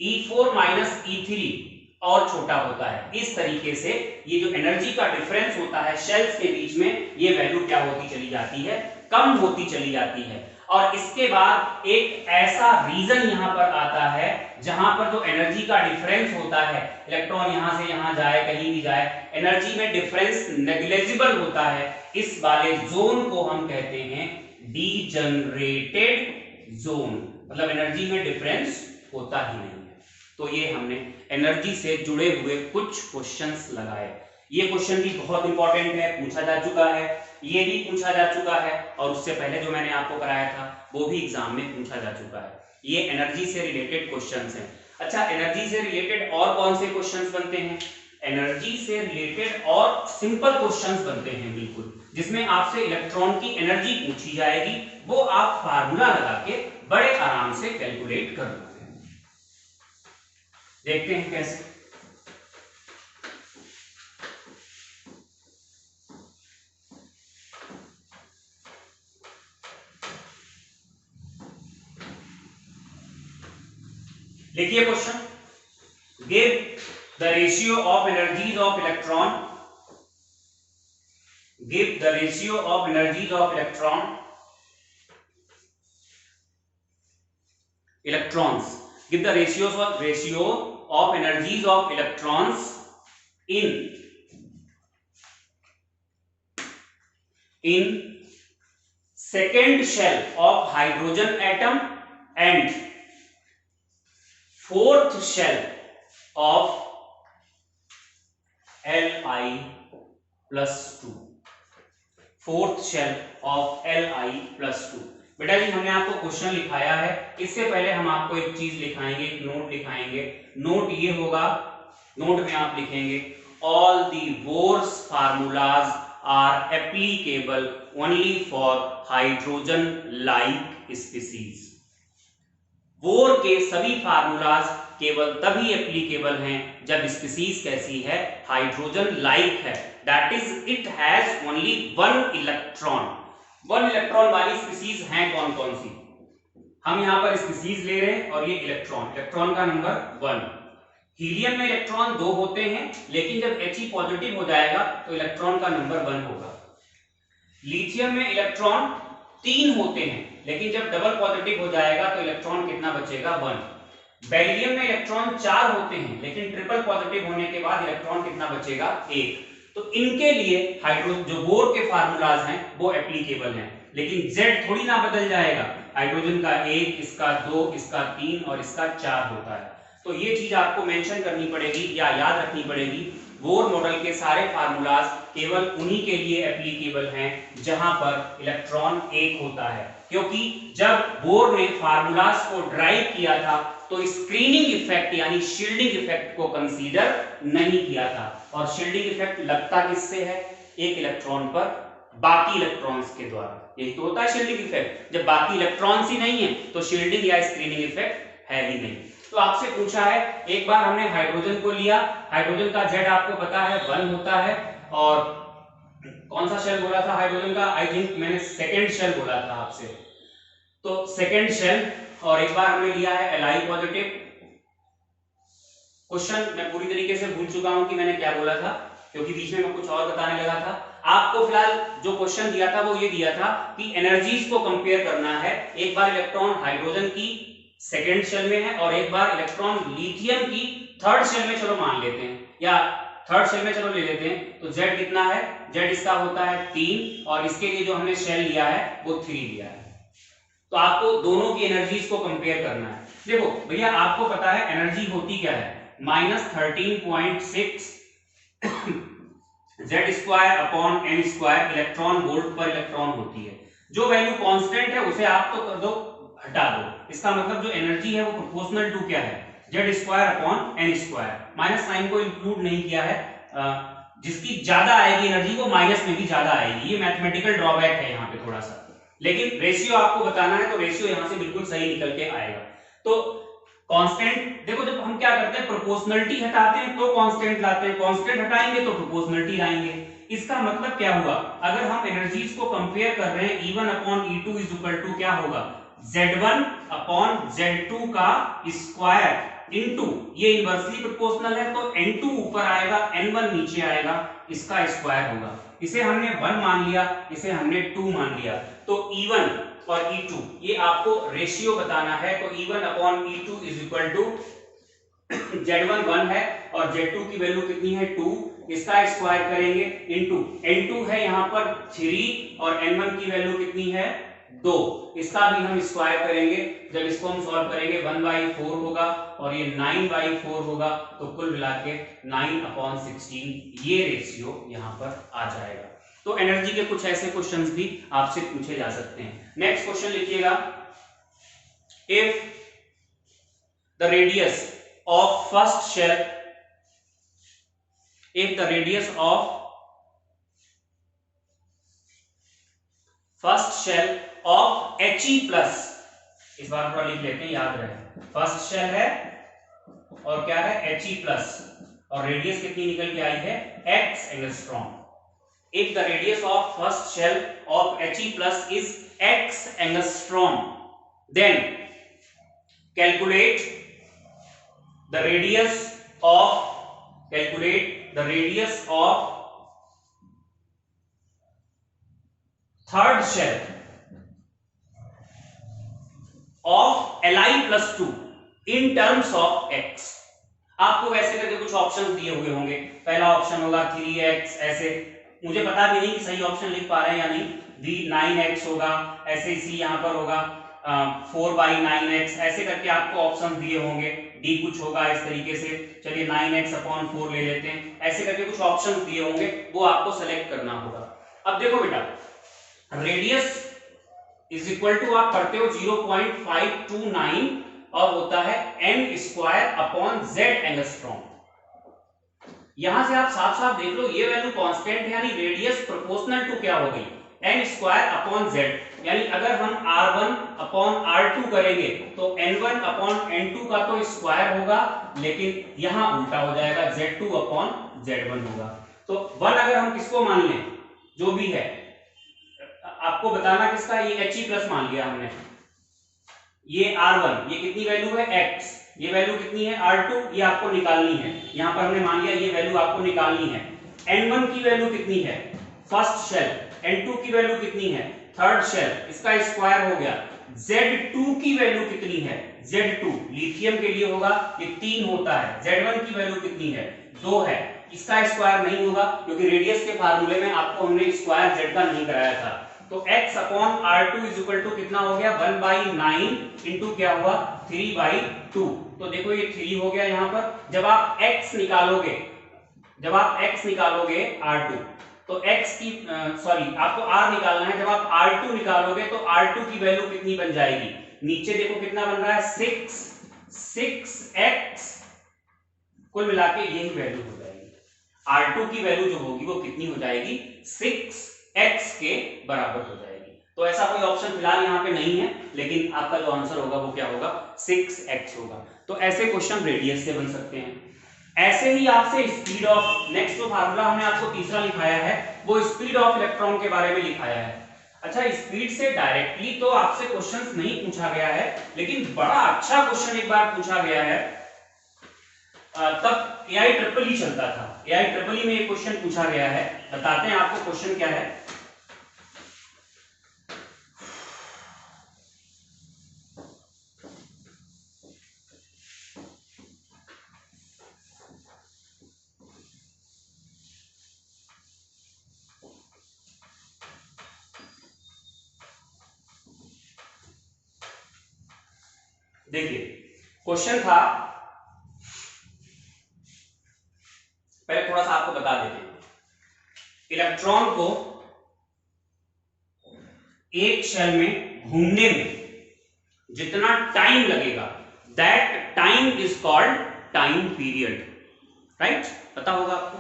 E4 माइनस E3 और छोटा होता है। इस तरीके से ये जो एनर्जी का डिफरेंस होता है शेल्स के बीच में, ये वैल्यू क्या होती चली जाती है, कम होती चली जाती है। और इसके बाद एक ऐसा रीजन यहां पर आता है जहां पर जो एनर्जी का डिफरेंस होता है, इलेक्ट्रॉन यहां से यहां जाए कहीं भी जाए, एनर्जी में डिफरेंस नेग्लिजिबल होता है, इस वाले जोन को हम कहते हैं डीजनरेटेड जोन, मतलब एनर्जी में डिफरेंस होता ही नहीं है। तो ये हमने एनर्जी से जुड़े हुए कुछ क्वेश्चंस लगाए। ये क्वेश्चन भी बहुत इंपॉर्टेंट है, पूछा जा चुका है, ये भी पूछा जा चुका है, और उससे पहले जो मैंने आपको कराया था वो भी एग्जाम में पूछा जा चुका है। ये एनर्जी से रिलेटेड क्वेश्चंस हैं। अच्छा, एनर्जी से रिलेटेड और कौन से क्वेश्चंस बनते हैं? एनर्जी से रिलेटेड और सिंपल क्वेश्चंस बनते हैं बिल्कुल, जिसमें आपसे इलेक्ट्रॉन की एनर्जी पूछी जाएगी, वो आप फार्मूला लगा के बड़े आराम से कैलकुलेट कर लोगे। देखते हैं कैसे। देखिए question, give the ratio of energies of electron, give the ratio of energies of electrons, give the ratio of energies of electrons in second shell of hydrogen atom and fourth shell of Li+2, fourth shell of Li+2। बेटा जी हमने आपको question लिखाया है, इससे पहले हम आपको एक चीज लिखाएंगे, एक नोट लिखाएंगे। नोट ये होगा, नोट में आप लिखेंगे all the Bohr's formulas are applicable only for hydrogen like species. Bohr के सभी फार्मूलाज केवल तभी एप्लीकेबल हैं जब स्पीसीज कैसी है, हाइड्रोजन लाइक है, that is it has only 1 electron. 1 electron वाली स्पीसीज हैं कौन कौन सी? हम यहां पर स्पीसीज ले रहे हैं और ये इलेक्ट्रॉन, इलेक्ट्रॉन का नंबर 1। हीलियम में इलेक्ट्रॉन 2 होते हैं, लेकिन जब He पॉजिटिव हो जाएगा तो इलेक्ट्रॉन का नंबर 1 होगा। लिथियम में इलेक्ट्रॉन 3 होते हैं, लेकिन जब डबल पॉजिटिव हो जाएगा तो इलेक्ट्रॉन कितना बचेगा, 1। बेरिलियम में इलेक्ट्रॉन 4 होते हैं, लेकिन ट्रिपल पॉजिटिव होने के बाद इलेक्ट्रॉन कितना बचेगा, 1। तो इनके लिए हाइड्रोजन जो बोर के फार्मूलाज हैं वो एप्लीकेबल हैं, लेकिन Z थोड़ी ना बदल जाएगा, हाइड्रोजन का 1, इसका 2, इसका 3 और इसका 4 होता है। तो ये चीज आपको मेंशन करनी पड़ेगी या याद रखनी पड़ेगी, बोर मॉडल के सारे फार्मूलाज केवल उन्हीं के लिए एप्लीकेबल हैं जहां पर इलेक्ट्रॉन 1 होता है, क्योंकि जब बोर ने फार्मूलाज को ड्राइव किया था तो स्क्रीनिंग इफेक्ट यानी शील्डिंग इफेक्ट को कंसीडर नहीं किया था। और शील्डिंग इफेक्ट लगता किससे है, एक इलेक्ट्रॉन पर बाकी इलेक्ट्रॉन्स के द्वारा, यही तो होता है शील्डिंग इफेक्ट। जब बाकी इलेक्ट्रॉन्स ही नहीं है तो शील्डिंग या स्क्रीनिंग इफेक्ट है ही नहीं। तो आपसे पूछा है, एक बार हमने हाइड्रोजन को लिया, हाइड्रोजन का Z आपको पता है 1 होता है, और कौन सा शेल बोला था हाइड्रोजन का, आई थिंक मैंने सेकेंड शेल बोला था आपसे, तो सेकेंड शेल, और एक बार हमने लिया है Li पॉजिटिव। क्वेश्चन मैं पूरी तरीके से भूल चुका हूं कि मैंने क्या बोला था, क्योंकि बीच में मैं कुछ और बताने लगा था। आपको फिलहाल जो क्वेश्चन दिया था वो ये दिया था कि एनर्जीज को कंपेयर करना है, एक बार इलेक्ट्रॉन हाइड्रोजन की सेकेंड शेल में है और एक बार इलेक्ट्रॉन लिथियम की थर्ड शेल में, चलो मान लेते हैं, या थर्ड शेल में चलो ले लेते हैं, तो Z कितना है, Z इसका होता है 3, और इसके लिए जो हमने शेल लिया है वो 3 लिया है। तो आपको दोनों की एनर्जीज को कंपेयर करना है। देखो भैया आपको पता है एनर्जी होती क्या है, -13.6 Z² upon n² electron volt पर इलेक्ट्रॉन होती है। जो वैल्यू कांस्टेंट है उसे आप तो कर दो, हटा दो, इसका मतलब जो एनर्जी है वो प्रोपोर्शनल टू क्या है, Z² upon n², minus sign को इंक्लूड नहीं किया है, जिसकी ज्यादा आएगी एनर्जी वो माइनस में भी ज्यादा आएगी, ये मैथमेटिकल ड्रॉबैक है यहाँ पे थोड़ा सा, लेकिन रेशियो आपको बताना है तो रेशियो यहाँ से बिल्कुल सही निकल के आएगा। तो कांस्टेंट देखो, जब हम क्या करते हैं प्रोपोर्शनलिटी हटाते हैं तो कांस्टेंट लाते हैं, कांस्टेंट हटाएंगे तो प्रोपोर्शनलिटी लाएंगे। इसका मतलब क्या हुआ, अगर हम एनर्जीज को कंपेयर कर रहे हैं E1 upon E2 is equal to क्या होगा, Z1 अपॉन Z2 का स्क्वायर इनटू, ये इनवर्सली प्रोपोर्शनल है तो N2 ऊपर आएगा N1 नीचे आएगा, इसका स्क्वायर होगा। इसे हमने 1 मान लिया, इसे हमने 2 मान लिया, तो E1 और E2 ये आपको रेशियो बताना है, तो E1 upon E2 is equal to Z1 1 है और Z2 की वैल्यू कितनी है 2, इसका स्क्वायर करेंगे इनटू N2 है यहाँ पर 3 और N1 की वैल्यू कितनी है 2, इसका भी हम स्क्वायर करेंगे, जब इसको हम सॉल्व करेंगे 1/4 होगा और ये 9/4 होगा, तो कुल मिला के 9/16 ये रेशियो यहाँ पर आ जाएगा। तो एनर्जी के कुछ ऐसे क्वेश्चंस भी आपसे पूछे जा सकते हैं। नेक्स्ट क्वेश्चन लिखिएगा, if the radius of first shell, if the radius of first shell of He plus, इस बार थोड़ा लिख लेते हैं याद रहे, फर्स्ट शेल है और क्या है He प्लस, और रेडियस कितनी निकल के आई है x angstrom. If the radius of first shell of He plus is x angstrom, then calculate the radius of third shell of Li plus 2 in terms of x। आपको वैसे करके कुछ option दिए हुए होंगे, पहला ऑप्शन होगा 3x, ऐसे मुझे पता भी नहीं कि सही ऑप्शन लिख पा रहे हैं या नहीं, B 9x होगा, ऐसे C यहाँ पर होगा 4/9x, ऐसे करके आपको ऑप्शन दिए होंगे, D कुछ होगा इस तरीके से, चलिए 9x अपॉन 4 ले लेते हैं, ऐसे करके कुछ ऑप्शन दिए होंगे, वो आपको सेलेक्ट करना होगा। अब देखो बेटा, रेडियस इज इक्वल टू आप करते हो 0.529 और होता है n² अपॉन z एंगस्ट्रॉम। यहां से आप साफ साफ देख लो ये वैल्यू कांस्टेंट है, यानी रेडियस प्रोपोर्शनल टू क्या हो गई n² अपॉन z, यानी अगर हम r1 अपॉन r2 करेंगे तो n1 अपॉन n2 का तो स्क्वायर होगा, लेकिन यहां उल्टा हो जाएगा, z2 अपॉन z1 होगा। तो 1 अगर हम किसको मान लें, जो भी है आपको बताना किसका, ये He प्लस मान लिया हमने, ये r1 ये कितनी वैल्यू है x, ये वैल्यू कितनी है r2 ये आपको निकालनी है, यहां पर हमने मान लिया ये वैल्यू आपको निकालनी है। n1 की वैल्यू कितनी है फर्स्ट शेल, n2 की वैल्यू कितनी है थर्ड शेल, इसका स्क्वायर हो गया। z2 की वैल्यू कितनी है, z2 लिथियम के लिए होगा ये 3 होता है, z1 की वैल्यू कितनी है 2 है, इसका स्क्वायर नहीं होगा क्योंकि रेडियस के फार्मूले में आपको हमने स्क्वायर z का नहीं कराया था। तो x upon r2 is equal to कितना हो गया 1/9 इंटू क्या हुआ 3/2। तो देखो ये 3 हो गया यहाँ पर, जब आप x निकालोगे r2 तो x की सॉरी आपको r निकालना है, जब आप r2 निकालोगे तो r2 की वैल्यू कितनी बन जाएगी, नीचे देखो कितना बन रहा है 6x, कुल मिला के यही वैल्यू हो जाएगी, r2 की वैल्यू जो होगी वो कितनी हो जाएगी 6x के बराबर हो जाएगी। तो ऐसा कोई ऑप्शन फिलहाल यहाँ पे नहीं है, लेकिन आपका जो आंसर होगा वो क्या होगा, 6x होगा। तो ऐसे क्वेश्चन रेडियस से बन सकते हैं। ऐसे ही आपसे स्पीड ऑफ, नेक्स्ट जो फार्मूला हमने आपको तीसरा लिखाया है वो स्पीड ऑफ इलेक्ट्रॉन के बारे में लिखाया है। अच्छा, स्पीड से डायरेक्टली तो आपसे क्वेश्चंस नहीं पूछा गया है, लेकिन बड़ा अच्छा क्वेश्चन एक बार पूछा गया है, तब AIEEE चलता था। AIEEE में एक क्वेश्चन पूछा गया है, बताते हैं आपको क्वेश्चन क्या है। देखिए क्वेश्चन था, पहले थोड़ा सा आपको बता देते हैं। इलेक्ट्रॉन को एक शेल में घूमने में जितना टाइम लगेगा, that time is called time period, right, पता होगा आपको।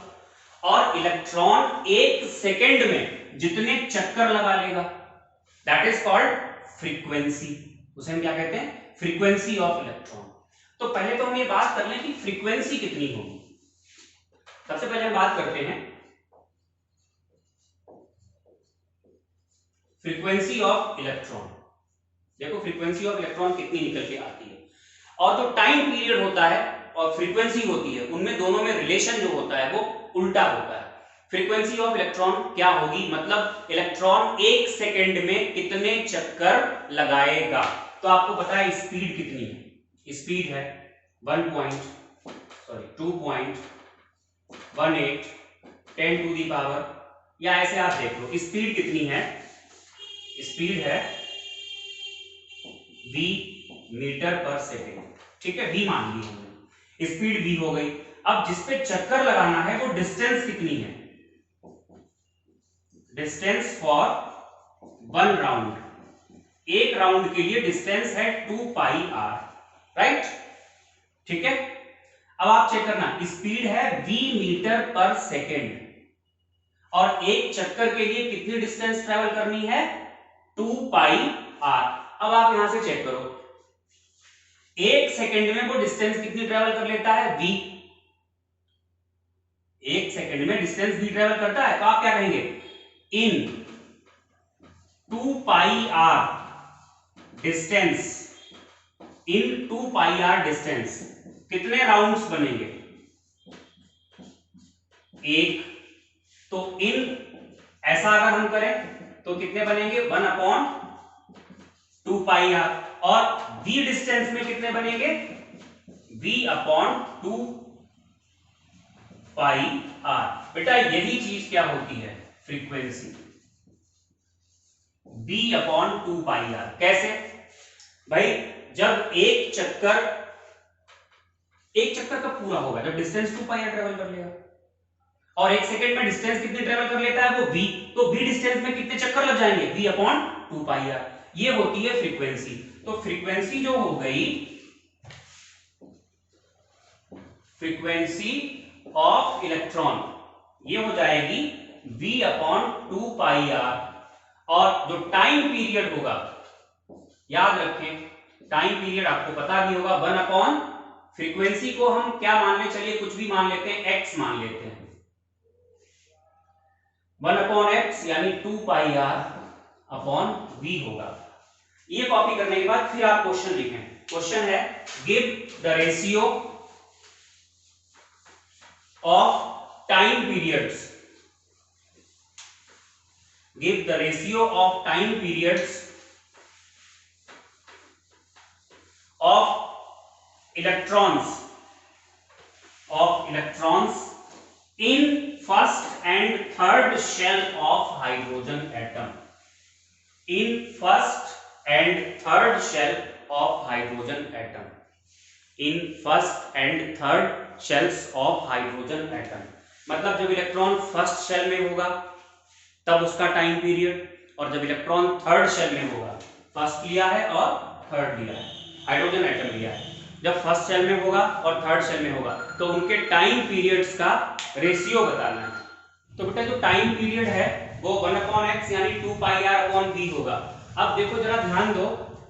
और इलेक्ट्रॉन एक सेकेंड में जितने चक्कर लगा लेगा, दैट इज कॉल्ड फ्रीक्वेंसी। उसे हम क्या कहते हैं, फ्रीक्वेंसी ऑफ इलेक्ट्रॉन। तो पहले तो हम ये बात कर लें कि फ्रीक्वेंसी कितनी होगी। सबसे पहले हम बात करते हैं फ्रीक्वेंसी ऑफ इलेक्ट्रॉन। देखो फ्रीक्वेंसी ऑफ इलेक्ट्रॉन कितनी निकल के आती है, और जो टाइम पीरियड होता है और फ्रीक्वेंसी होती है, उनमें दोनों में रिलेशन जो होता है वो उल्टा होता है। फ्रीक्वेंसी ऑफ इलेक्ट्रॉन क्या होगी, मतलब इलेक्ट्रॉन एक सेकेंड में कितने चक्कर लगाएगा। तो आपको पता है स्पीड कितनी है, स्पीड है 2.18 10 टू दी पावर, या ऐसे आप देख लो स्पीड कितनी है, स्पीड है v मीटर पर सेकेंड, ठीक है, v मान ली हमने, स्पीड v हो गई। अब जिसपे चक्कर लगाना है वो डिस्टेंस कितनी है, डिस्टेंस फॉर 1 राउंड, एक राउंड के लिए डिस्टेंस है 2πr, राइट, ठीक है। अब आप चेक करना, स्पीड है v मीटर पर सेकेंड, और एक चक्कर के लिए कितनी डिस्टेंस ट्रेवल करनी है, 2πr। अब आप यहां से चेक करो, एक सेकेंड में वो डिस्टेंस कितनी ट्रेवल कर लेता है, v, एक सेकेंड में डिस्टेंस v ट्रेवल करता है। तो आप क्या कहेंगे, इन 2πr डिस्टेंस, इन 2πr डिस्टेंस कितने राउंड्स बनेंगे, एक। तो इन ऐसा अगर हम करें तो कितने बनेंगे, 1/2πr, और v डिस्टेंस में कितने बनेंगे, v/2πr। बेटा यही चीज क्या होती है, फ्रीक्वेंसी, v/2πr। कैसे भाई, जब एक चक्कर कब पूरा होगा, जब डिस्टेंस 2πr ट्रेवल कर लेगा, और एक सेकंड में डिस्टेंस कितनी ट्रेवल कर लेता है, वो v, तो v डिस्टेंस में कितने चक्कर लग जाएंगे, v/2πr। ये होती है फ्रीक्वेंसी। तो फ्रीक्वेंसी जो हो गई, फ्रीक्वेंसी ऑफ इलेक्ट्रॉन, ये हो जाएगी v/2πr, और जो टाइम पीरियड होगा, याद रखें टाइम पीरियड आपको पता भी होगा, 1/, फ्रीक्वेंसी को हम क्या मान ले, चलिए कुछ भी मान लेते हैं, x मान लेते हैं, 1/x यानी 2πr/v होगा। ये कॉपी करने के बाद फिर आप क्वेश्चन लिखें। क्वेश्चन है, give the ratio of time periods, give the ratio of time periods of electrons in first and third shell of hydrogen atom, in first and third shell of hydrogen atom, in first and third shells of hydrogen atom। मतलब जब electron first shell में होगा तब उसका time period, और जब electron third shell में होगा, फर्स्ट लिया है और थर्ड लिया है, हाइड्रोजन एटम लिया है, जब फर्स्ट शेल में होगा और थर्ड शेल में होगा तो उनके टाइम पीरियड्स का रेशियो बताना है। तो बेटा जो टाइम पीरियड है वो 1/x यानी 2πr/v होगा। अब देखो जरा ध्यान दो,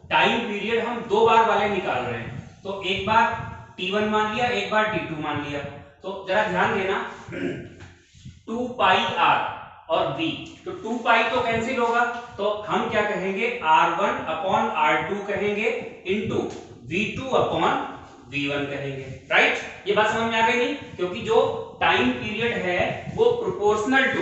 टाइम पीरियड हम दो बार वाले निकाल रहे हैं, तो एक बार t1 मान लिया, एक बार t2 मान लिया। तो जरा ध्यान देना 2πr और v, तो 2π तो कैंसिल होगा, तो हम क्या कहेंगे r1/r2 कहेंगे इनटू v2/v1 कहेंगे। राइट, ये बात समझ में आ गई नहीं? क्योंकि जो टाइम पीरियड है वो प्रोपोर्शनल टू,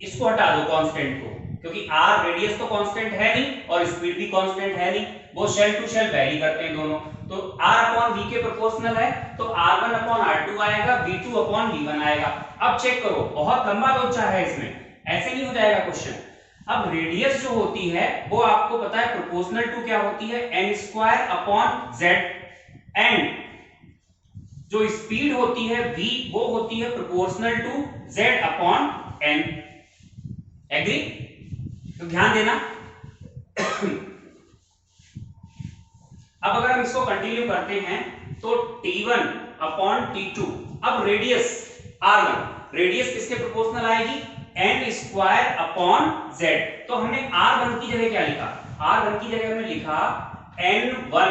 इसको हटा दो कांस्टेंट को, क्योंकि r रेडियस तो कांस्टेंट है नहीं और स्पीड भी कांस्टेंट है नहीं, वो शेल टू शेल वैरी करते हैं दोनों। तो r/v के प्रोपोर्शनल है, तो r1/r2 आएगा, v2/v1 आएगा। अब चेक करो, बहुत लंबा लोचा है इसमें, ऐसे नहीं हो जाएगा क्वेश्चन। अब रेडियस जो होती है वो आपको पता है प्रोपोर्शनल टू क्या होती है, n² z, एंड जो स्पीड होती है v वो होती है प्रोपोर्शनल टू z/n। एग्री? तो ध्यान देना। अब अगर हम इसको कंटिन्यू करते हैं तो t1/t2, अब रेडियस r1, रेडियस किसके प्रोपोर्शनल आएगी, n² z। तो हमने r1 की जगह क्या लिखा, r1 की जगह हमने लिखा n1²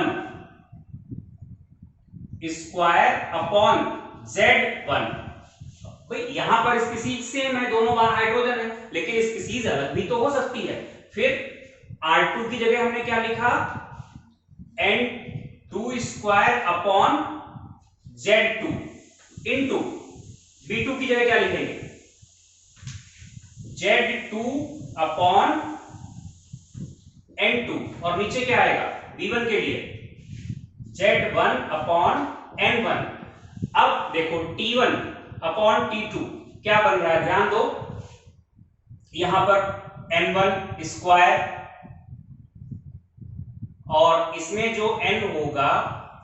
z1। भाई यहां पर स्पीसीज सेम है, दोनों बार हाइड्रोजन है, लेकिन स्पीसीज अलग भी तो हो सकती है। फिर r2 की जगह हमने क्या लिखा, n2² z2 इनटू v2 की जगह क्या लिखेंगे, z2/n2, और नीचे क्या आएगा v1 के लिए z1/n1। अब देखो t1/t2 क्या बन रहा है, ध्यान दो, यहां पर n1² और इसमें जो n होगा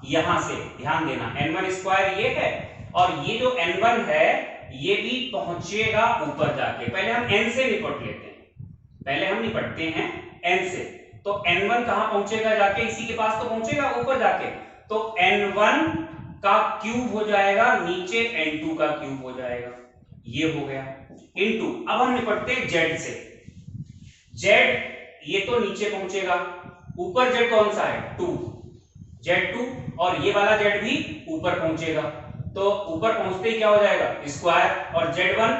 यहां से, ध्यान देना n1² ये है, और ये जो n1 है ये भी पहुंचेगा ऊपर जाके। पहले हम n से निपट लेते हैं, पहले हम निपटते हैं n से। तो n1 कहां पहुंचेगा जाके, इसी के पास तो पहुंचेगा ऊपर जाके, तो n1 का क्यूब हो जाएगा, नीचे n2 का क्यूब हो जाएगा, ये हो गया इनटू। अब हम निपटते हैं z से, z ये तो नीचे पहुंचेगा, ऊपर z कौन सा है 2, z2, और ये वाला z भी ऊपर पहुंचेगा, तो ऊपर पहुंचते ही क्या हो जाएगा स्क्वायर, और z1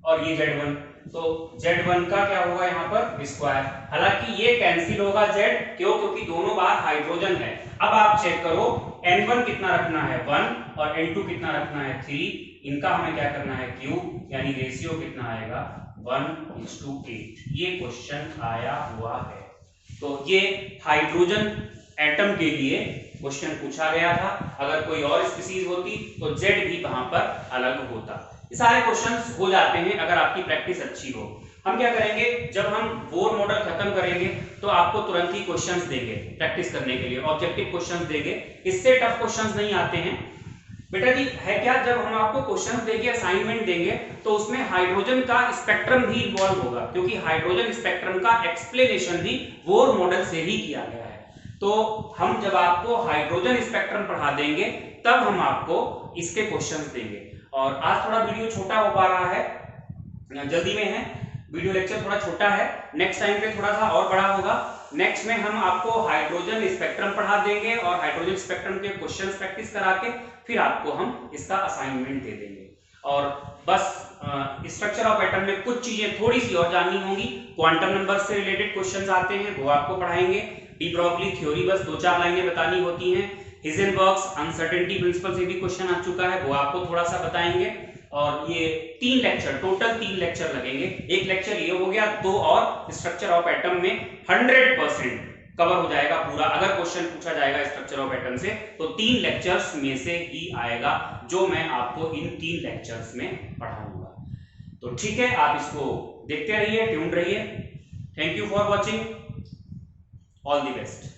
और ये z1, तो z1 का क्या होगा यहाँ पर स्क्वायर। हालांकि ये कैंसिल होगा z, क्यों, क्योंकि दोनों बार हाइड्रोजन है। अब आप चेक करो n1 कितना रखना है 1 और n2 कितना रखना है 3, इनका हमें क्या करना है क्यूब, यानी रेशियो कितना आएगा 1:8। ये क्वेश्चन आया हुआ है। तो ये हाइड्रोजन एटम के लिए क्वेश्चन पूछा गया था। अगर कोई और स्पीसीज होती तो z भी वहां पर अलग होता। ये सारे क्वेश्चंस हो जाते हैं अगर आपकी प्रैक्टिस अच्छी हो। हम क्या करेंगे, जब हम बोर मॉडल खत्म करेंगे तो आपको तुरंत ही क्वेश्चंस देंगे प्रैक्टिस करने के लिए, ऑब्जेक्टिव क्वेश्चंस देंगे, इससे टफ क्वेश्चंस नहीं आते हैं। बेटा जी है क्या, जब हम आपको क्वेश्चंस देंगे, असाइनमेंट देंगे, तो उसमें हाइड्रोजन का स्पेक्ट्रम भी इन्वॉल्व होगा, क्योंकि हाइड्रोजन स्पेक्ट्रम का एक्सप्लेनेशन भी बोर मॉडल से ही किया गया है। तो हम जब आपको हाइड्रोजन स्पेक्ट्रम पढ़ा देंगे तब हम आपको इसके क्वेश्चंस देंगे। और आज थोड़ा वीडियो छोटा हो पा रहा है, जल्दी में है, वीडियो लेक्चर थोड़ा छोटा है, नेक्स्ट टाइम पे थोड़ा सा और बड़ा होगा। नेक्स्ट में हम आपको हाइड्रोजन स्पेक्ट्रम पढ़ा देंगे और हाइड्रोजन स्पेक्ट्रम के क्वेश्चंस प्रैक्टिस करा के फिर आपको हम इसका असाइनमेंट दे देंगे। और बस स्ट्रक्चर ऑफ एटम में कुछ चीजें थोड़ी सी और जाननी होंगी, क्वांटम नंबर से रिलेटेड क्वेश्चंस आते हैं वो आपको पढ़ाएंगे। डी ब्रॉगली थ्योरी बस 2-4 लाइनें बतानी होती हैं। हिजेनबर्ग्स अनसर्टेनिटी प्रिंसिपल से भी क्वेश्चन आ चुका है, वो आपको थोड़ा सा बताएंगे। और ये 3 लेक्चर, टोटल 3 लेक्चर लगेंगे। एक लेक्चर ये हो गया, 2 और स्ट्रक्चर ऑफ एटम में 100% कवर हो जाएगा पूरा। अगर क्वेश्चन पूछा जाएगा स्ट्रक्चर ऑफ एटम से तो 3 लेक्चर्स में से ही आएगा, जो मैं आपको इन 3 लेक्चर्स में पढ़ाऊंगा। तो ठीक है, आप इसको देखते रहिए, ट्यून्ड रहिए। Thank you for watching, all the best.